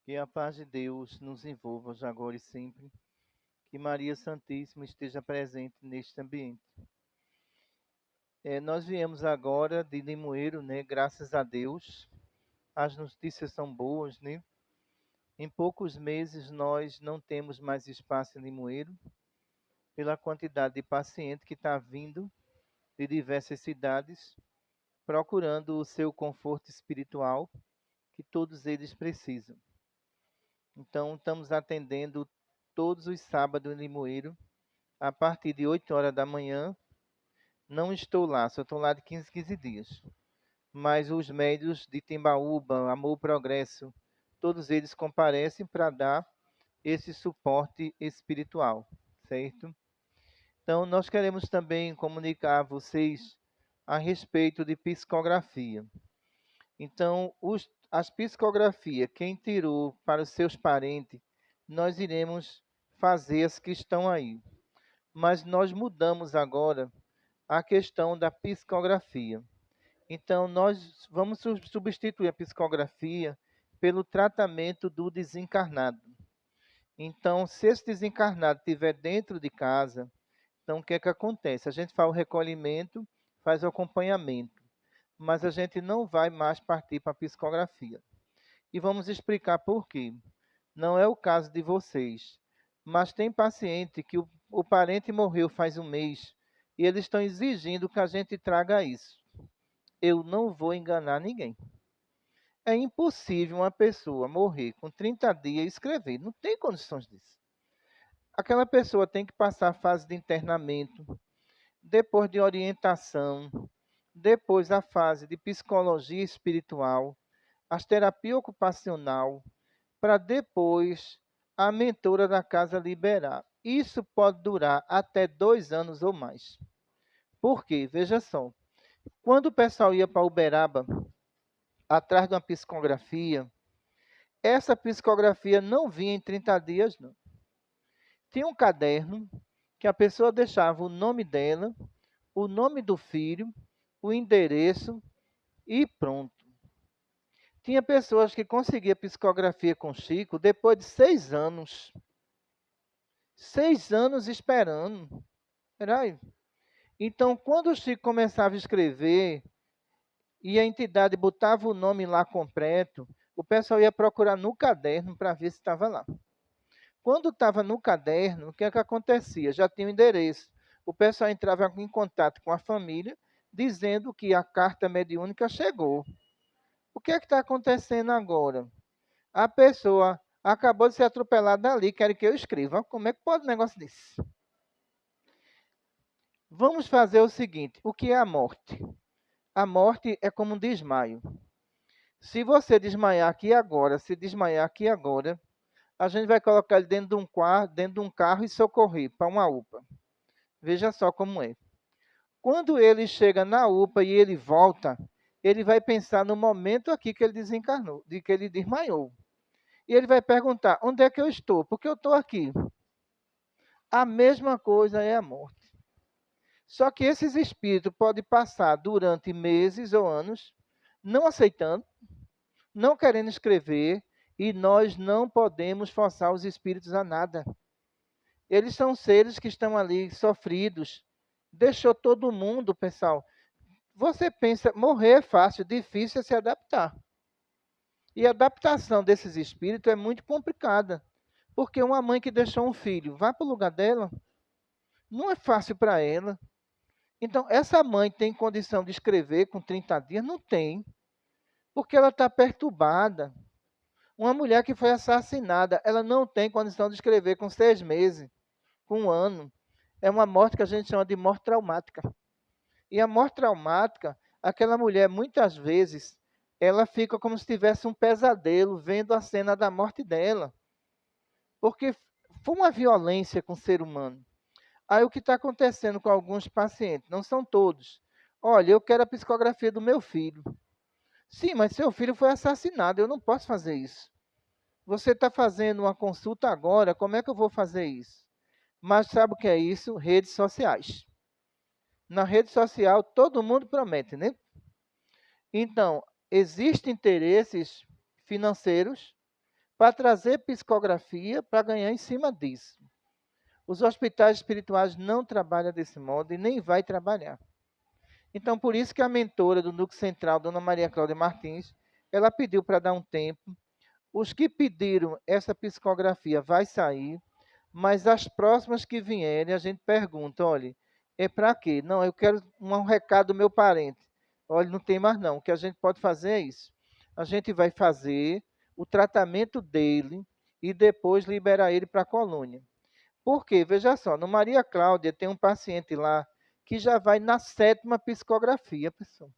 Que a paz de Deus nos envolva hoje, agora e sempre. Que Maria Santíssima esteja presente neste ambiente. Nós viemos agora de Limoeiro, né? Graças a Deus. As notícias são boas, né? Em poucos meses nós não temos mais espaço em Limoeiro, pela quantidade de paciente que está vindo de diversas cidades, procurando o seu conforto espiritual, que todos eles precisam. Então, estamos atendendo todos os sábados em Limoeiro, a partir de 8 horas da manhã. Não estou lá, só estou lá de 15 em 15 dias. Mas os médios de Timbaúba, Amor Progresso, todos eles comparecem para dar esse suporte espiritual, certo? Então, nós queremos também comunicar a vocês a respeito de psicografia. Então, as psicografias, quem tirou para os seus parentes, nós iremos fazer as que estão aí. Mas nós mudamos agora a questão da psicografia. Então, nós vamos substituir a psicografia pelo tratamento do desencarnado. Então, se esse desencarnado estiver dentro de casa, então o que é que acontece? A gente faz o recolhimento, faz o acompanhamento, mas a gente não vai mais partir para a psicografia. E vamos explicar por quê. Não é o caso de vocês, mas tem paciente que o parente morreu faz um mês e eles estão exigindo que a gente traga isso. Eu não vou enganar ninguém. É impossível uma pessoa morrer com 30 dias e escrever. Não tem condições disso. Aquela pessoa tem que passar a fase de internamento, depois de orientação, depois a fase de psicologia espiritual, as terapia ocupacional, para depois a mentora da casa liberar. Isso pode durar até 2 anos ou mais. Por quê? Veja só. Quando o pessoal ia para Uberaba, atrás de uma psicografia, essa psicografia não vinha em 30 dias, não. Tinha um caderno que a pessoa deixava o nome dela, o nome do filho, o endereço e pronto. Tinha pessoas que conseguiam psicografia com Chico depois de 6 anos. 6 anos esperando. Peraí. Então, quando o Chico começava a escrever e a entidade botava o nome lá completo, o pessoal ia procurar no caderno para ver se estava lá. Quando estava no caderno, o que é que acontecia? Já tinha o endereço. O pessoal entrava em contato com a família, dizendo que a carta mediúnica chegou. O que é que está acontecendo agora? A pessoa acabou de ser atropelada ali, quer que eu escreva. Como é que pode um negócio desse? Vamos fazer o seguinte: o que é a morte? A morte é como um desmaio. Se você desmaiar aqui agora, se desmaiar aqui agora, a gente vai colocar ele dentro de um carro e socorrer para uma UPA. Veja só como é. Quando ele chega na UPA e ele volta, ele vai pensar no momento aqui que ele desencarnou, de que ele desmaiou. E ele vai perguntar: onde é que eu estou? Porque eu estou aqui. A mesma coisa é a morte. Só que esses espíritos podem passar durante meses ou anos não aceitando, não querendo escrever, e nós não podemos forçar os espíritos a nada. Eles são seres que estão ali sofridos. Deixou todo mundo, pessoal. Você pensa, morrer é fácil, difícil é se adaptar. E a adaptação desses espíritos é muito complicada. Porque uma mãe que deixou um filho, vai para o lugar dela, não é fácil para ela. Então, essa mãe tem condição de escrever com 30 dias? Não tem. Porque ela está perturbada. Uma mulher que foi assassinada, ela não tem condição de escrever com 6 meses, com 1 ano. É uma morte que a gente chama de morte traumática. E a morte traumática, aquela mulher, muitas vezes, ela fica como se tivesse um pesadelo vendo a cena da morte dela. Porque foi uma violência com o ser humano. Aí o que está acontecendo com alguns pacientes, não são todos. Olha, eu quero a psicografia do meu filho. Sim, mas seu filho foi assassinado, eu não posso fazer isso. Você está fazendo uma consulta agora, como é que eu vou fazer isso? Mas sabe o que é isso? Redes sociais. Na rede social, todo mundo promete, né? Então, existem interesses financeiros para trazer psicografia para ganhar em cima disso. Os hospitais espirituais não trabalham desse modo e nem vai trabalhar. Então, por isso que a mentora do Núcleo Central, Dona Maria Cláudia Martins, ela pediu para dar um tempo. Os que pediram essa psicografia vai sair, mas as próximas que vierem, a gente pergunta, olha, é para quê? Não, eu quero um recado do meu parente. Olha, não tem mais não. O que a gente pode fazer é isso. A gente vai fazer o tratamento dele e depois liberar ele para a colônia. Por quê? Veja só, no Maria Cláudia tem um paciente lá que já vai na 7ª psicografia, pessoal.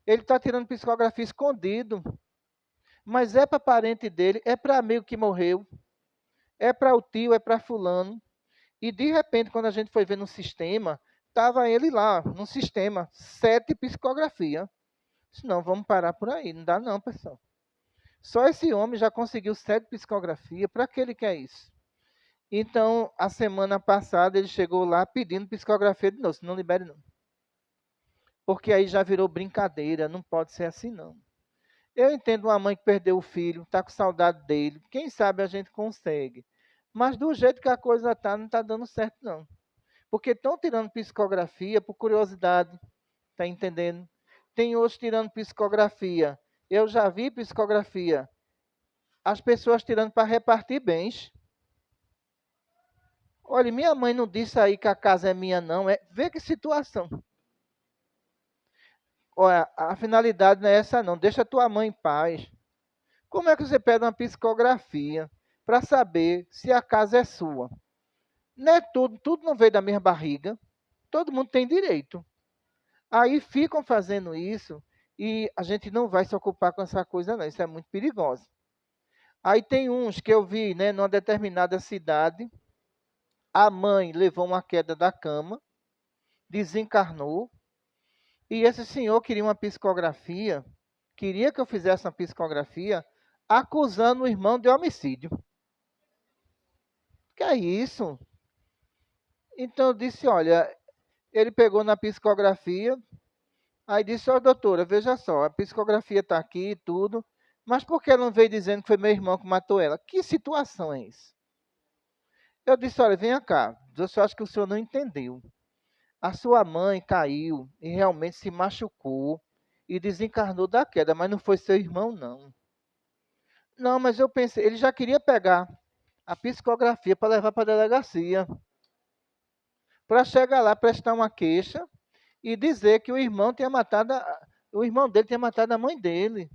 Ele está tirando psicografia escondido, mas é para parente dele, é para amigo que morreu, é para o tio, é para fulano. E de repente, quando a gente foi ver no sistema, estava ele lá, no sistema, 7 psicografia. Disse, não, vamos parar por aí, não dá não, pessoal. Só esse homem já conseguiu 7 psicografia, para que ele quer isso? Então, a semana passada, ele chegou lá pedindo psicografia de novo, se não libere não. Porque aí já virou brincadeira, não pode ser assim não. Eu entendo uma mãe que perdeu o filho, está com saudade dele, quem sabe a gente consegue. Mas do jeito que a coisa está, não está dando certo não. Porque estão tirando psicografia por curiosidade, está entendendo? Tem outros tirando psicografia. Eu já vi psicografia. As pessoas tirando para repartir bens. Olha, minha mãe não disse aí que a casa é minha, não. Vê que situação. Olha, a finalidade não é essa, não. Deixa a tua mãe em paz. Como é que você pede uma psicografia para saber se a casa é sua? Não é tudo não veio da mesma barriga. Todo mundo tem direito. Aí ficam fazendo isso e a gente não vai se ocupar com essa coisa, não. Isso é muito perigoso. Aí tem uns que eu vi, né, numa determinada cidade, a mãe levou uma queda da cama, desencarnou, e esse senhor queria uma psicografia, queria que eu fizesse uma psicografia, acusando o irmão de homicídio. Que é isso? Então eu disse, olha, ele pegou na psicografia, aí disse, ó doutora, veja só, a psicografia está aqui e tudo, mas por que ela não veio dizendo que foi meu irmão que matou ela? Que situação é isso? Eu disse, olha, venha cá, eu só acho que o senhor não entendeu. A sua mãe caiu e realmente se machucou e desencarnou da queda, mas não foi seu irmão, não. Não, mas eu pensei, ele já queria pegar a psicografia para levar para a delegacia, para chegar lá, prestar uma queixa e dizer que o irmão o irmão dele tinha matado a mãe dele.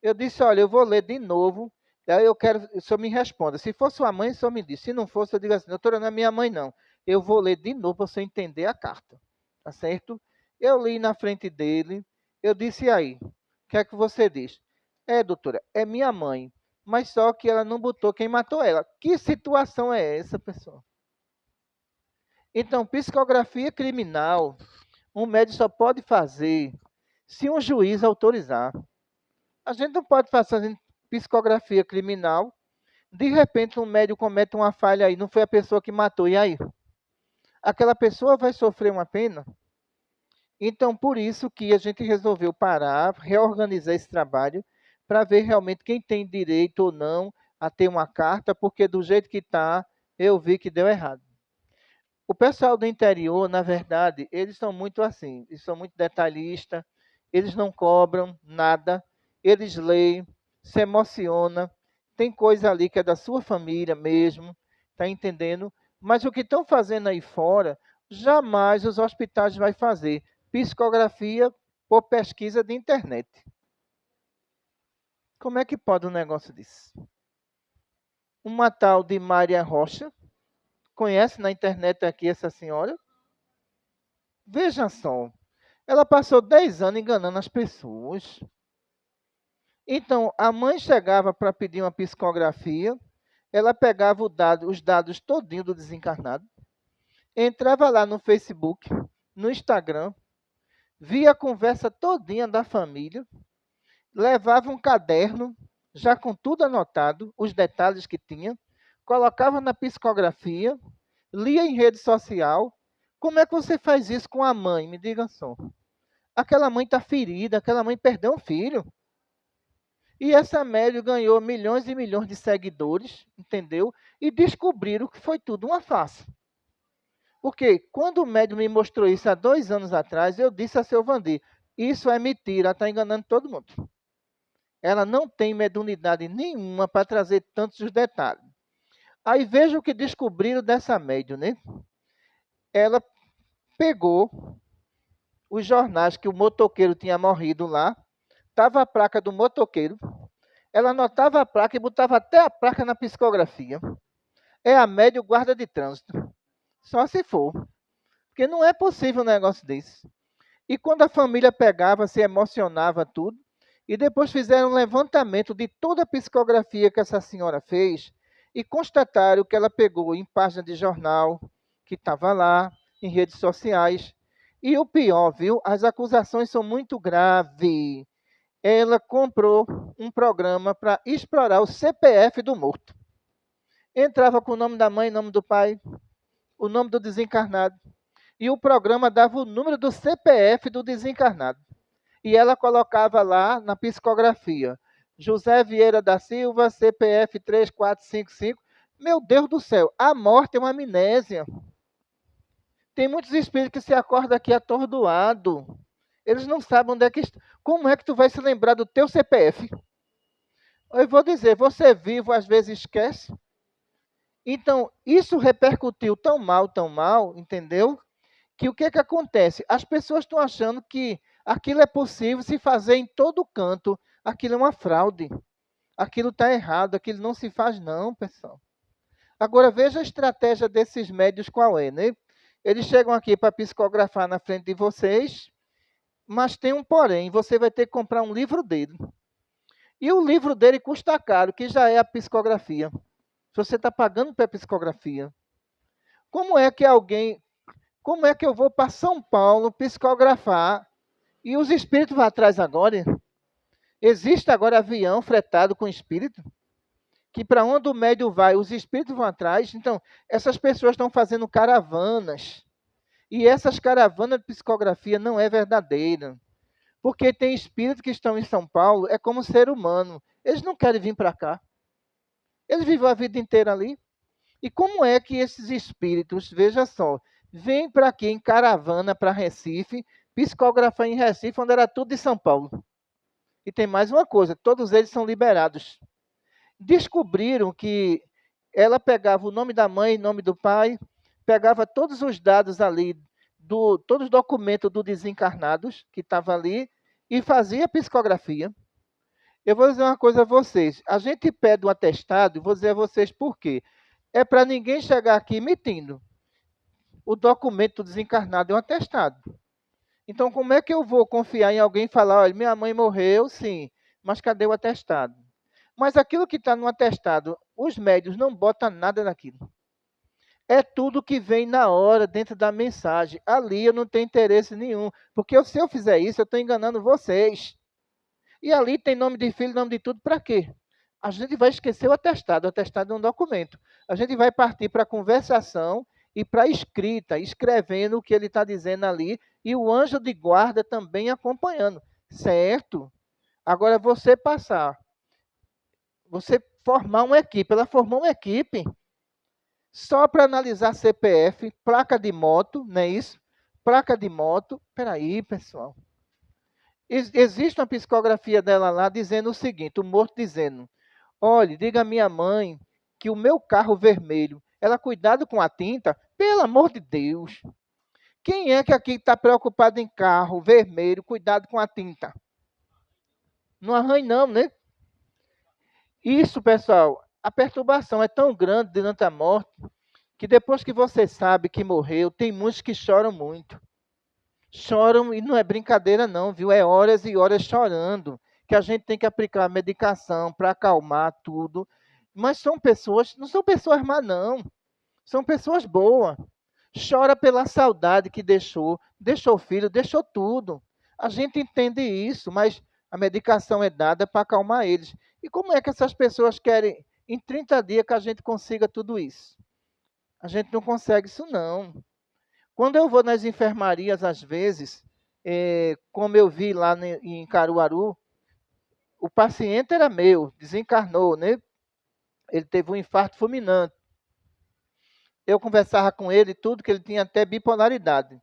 Eu disse, olha, eu vou ler de novo, aí eu quero, o senhor me responda. Se for sua mãe, o senhor me diz. Se não fosse, eu digo assim, doutora, não é minha mãe, não. Eu vou ler de novo para você entender a carta. Tá certo? Eu li na frente dele, eu disse, e aí, o que é que você diz? É, doutora, é minha mãe, mas só que ela não botou quem matou ela. Que situação é essa, pessoal? Então, psicografia criminal, um médico só pode fazer se um juiz autorizar. A gente não pode fazer psicografia criminal. De repente, um médico comete uma falha aí, não foi a pessoa que matou, e aí? Aquela pessoa vai sofrer uma pena? Então, por isso que a gente resolveu parar, reorganizar esse trabalho, para ver realmente quem tem direito ou não a ter uma carta, porque do jeito que está, eu vi que deu errado. O pessoal do interior, na verdade, eles são muito assim, eles são muito detalhistas, eles não cobram nada, eles leem, se emocionam, tem coisa ali que é da sua família mesmo, tá entendendo? Mas o que estão fazendo aí fora, jamais os hospitais vão fazer psicografia por pesquisa de internet. Como é que pode um negócio desse? Uma tal de Maria Rocha, conhece na internet aqui essa senhora? Veja só, ela passou 10 anos enganando as pessoas. Então, a mãe chegava para pedir uma psicografia, ela pegava os dados todinho do desencarnado, entrava lá no Facebook, no Instagram, via a conversa todinha da família, levava um caderno, já com tudo anotado, os detalhes que tinha, colocava na psicografia, lia em rede social. Como é que você faz isso com a mãe? Me diga só. Aquela mãe está ferida, aquela mãe perdeu um filho. E essa médium ganhou milhões e milhões de seguidores, entendeu? E descobriram que foi tudo uma farsa. Porque quando o médium me mostrou isso há 2 anos atrás, eu disse a seu Vandir, isso é mentira, ela está enganando todo mundo. Ela não tem mediunidade nenhuma para trazer tantos detalhes. Aí veja o que descobriram dessa médium, né? Ela pegou os jornais que o motoqueiro tinha morrido lá, estava a placa do motoqueiro, ela anotava a placa e botava até a placa na psicografia. É a médium guarda de trânsito. Só se for. Porque não é possível um negócio desse. E quando a família pegava, se emocionava tudo, e depois fizeram um levantamento de toda a psicografia que essa senhora fez, e constataram que ela pegou em página de jornal, que estava lá, em redes sociais. E o pior, viu? As acusações são muito graves. Ela comprou um programa para explorar o CPF do morto. Entrava com o nome da mãe, nome do pai, o nome do desencarnado. E o programa dava o número do CPF do desencarnado. E ela colocava lá na psicografia, José Vieira da Silva, CPF 3455. Meu Deus do céu, a morte é uma amnésia. Tem muitos espíritos que se acordam aqui atordoado. Eles não sabem onde é que está. Como é que tu vai se lembrar do teu CPF? Eu vou dizer, você vivo às vezes esquece. Então, isso repercutiu tão mal, entendeu? Que o que é que acontece? As pessoas estão achando que aquilo é possível se fazer em todo canto. Aquilo é uma fraude. Aquilo está errado, aquilo não se faz não, pessoal. Agora, veja a estratégia desses médios qual é, né? Eles chegam aqui para psicografar na frente de vocês, mas tem um porém, você vai ter que comprar um livro dele. E o livro dele custa caro, que já é a psicografia. Se você está pagando pela psicografia. Como é que eu vou para São Paulo psicografar e os espíritos vão atrás agora? Existe agora avião fretado com espírito? Que para onde o médium vai, os espíritos vão atrás. Então, essas pessoas estão fazendo caravanas. E essas caravanas de psicografia não é verdadeira. Porque tem espíritos que estão em São Paulo, é como ser humano. Eles não querem vir para cá. Eles vivem a vida inteira ali. E como é que esses espíritos, veja só, vêm para aqui em caravana para Recife, psicografar em Recife, onde era tudo de São Paulo. E tem mais uma coisa, todos eles são liberados. Descobriram que ela pegava o nome da mãe, nome do pai, pegava todos os dados ali, todos os documentos do desencarnados que estava ali, e fazia psicografia. Eu vou dizer uma coisa a vocês. A gente pede um atestado, vou dizer a vocês por quê. É para ninguém chegar aqui mentindo. O documento do desencarnado é um atestado. Então, como é que eu vou confiar em alguém e falar, olha, minha mãe morreu, sim, mas cadê o atestado? Mas aquilo que está no atestado, os médios não botam nada naquilo. É tudo que vem na hora, dentro da mensagem. Ali eu não tenho interesse nenhum, porque se eu fizer isso, eu estou enganando vocês. E ali tem nome de filho, nome de tudo, para quê? A gente vai esquecer o atestado. O atestado é um documento. A gente vai partir para a conversação e para a escrita, escrevendo o que ele está dizendo ali, e o anjo de guarda também acompanhando. Certo? Agora, você formar uma equipe. Ela formou uma equipe só para analisar CPF, placa de moto, não é isso? Placa de moto. Espera aí, pessoal. Existe uma psicografia dela lá dizendo o seguinte, o morto dizendo, olhe, diga à minha mãe que o meu carro vermelho, ela cuidado com a tinta, pelo amor de Deus. Quem é que aqui está preocupado em carro vermelho, cuidado com a tinta? Não arranhe não, né? Isso, pessoal, a perturbação é tão grande durante a morte, que depois que você sabe que morreu, tem muitos que choram muito. Choram e não é brincadeira não, viu? É horas e horas chorando, que a gente tem que aplicar medicação para acalmar tudo. Mas são pessoas, não são pessoas más não, são pessoas boas. Chora pela saudade que deixou o filho, deixou tudo. A gente entende isso, mas a medicação é dada para acalmar eles. E como é que essas pessoas querem, em 30 dias, que a gente consiga tudo isso? A gente não consegue isso não. Quando eu vou nas enfermarias, às vezes, como eu vi lá em Caruaru, o paciente era meu, desencarnou, né? Ele teve um infarto fulminante. Eu conversava com ele tudo, que ele tinha até bipolaridade.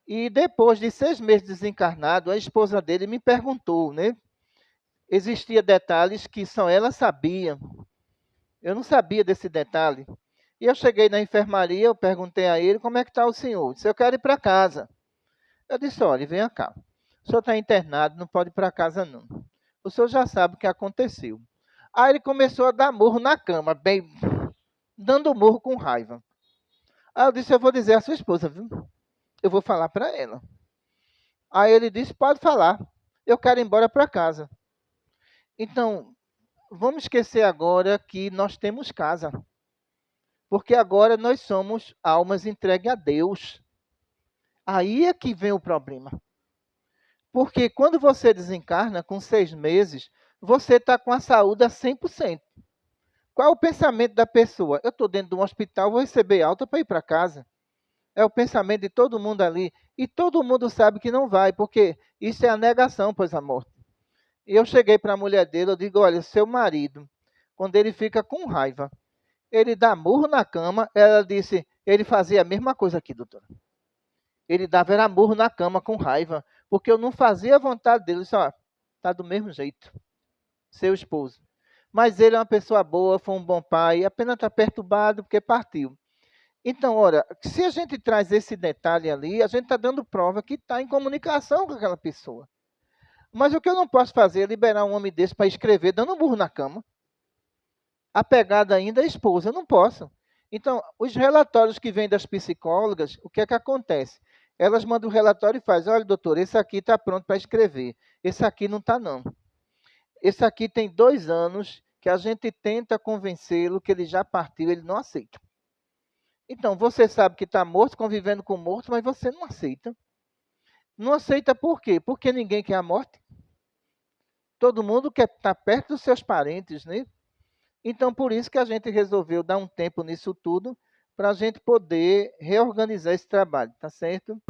E depois de 6 meses desencarnado, a esposa dele me perguntou, né? Existia detalhes que só ela sabia. Eu não sabia desse detalhe. E eu cheguei na enfermaria, eu perguntei a ele, como é que está o senhor? Ele disse, eu quero ir para casa. Eu disse, olha, venha cá. O senhor está internado, não pode ir para casa não. O senhor já sabe o que aconteceu. Aí ele começou a dar murro na cama, bem, dando murro com raiva. Aí eu disse, eu vou dizer à sua esposa, viu? Eu vou falar para ela. Aí ele disse, pode falar. Eu quero ir embora para casa. Então, vamos esquecer agora que nós temos casa. Porque agora nós somos almas entregues a Deus. Aí é que vem o problema. Porque quando você desencarna com 6 meses, você está com a saúde a 100%. Qual é o pensamento da pessoa? Eu estou dentro de um hospital, vou receber alta para ir para casa. É o pensamento de todo mundo ali. E todo mundo sabe que não vai, porque isso é a negação, pois a morte. E eu cheguei para a mulher dele, eu digo, olha, seu marido, quando ele fica com raiva, ele dá murro na cama, ela disse, ele fazia a mesma coisa aqui, doutora. Ele dava era murro na cama com raiva, porque eu não fazia a vontade dele. Ele disse, ó, tá do mesmo jeito, seu esposo. Mas ele é uma pessoa boa, foi um bom pai, apenas está perturbado porque partiu. Então, ora, se a gente traz esse detalhe ali, a gente está dando prova que está em comunicação com aquela pessoa. Mas o que eu não posso fazer é liberar um homem desse para escrever dando burro na cama. Apegada ainda à esposa, eu não posso. Então, os relatórios que vêm das psicólogas, o que é que acontece? Elas mandam o relatório e fazem, olha, doutor, esse aqui está pronto para escrever. Esse aqui não está, não. Esse aqui tem 2 anos que a gente tenta convencê-lo que ele já partiu, ele não aceita. Então, você sabe que está morto, convivendo com morto, mas você não aceita. Não aceita por quê? Porque ninguém quer a morte. Todo mundo quer estar perto dos seus parentes, né? Então, por isso que a gente resolveu dar um tempo nisso tudo, para a gente poder reorganizar esse trabalho, tá certo?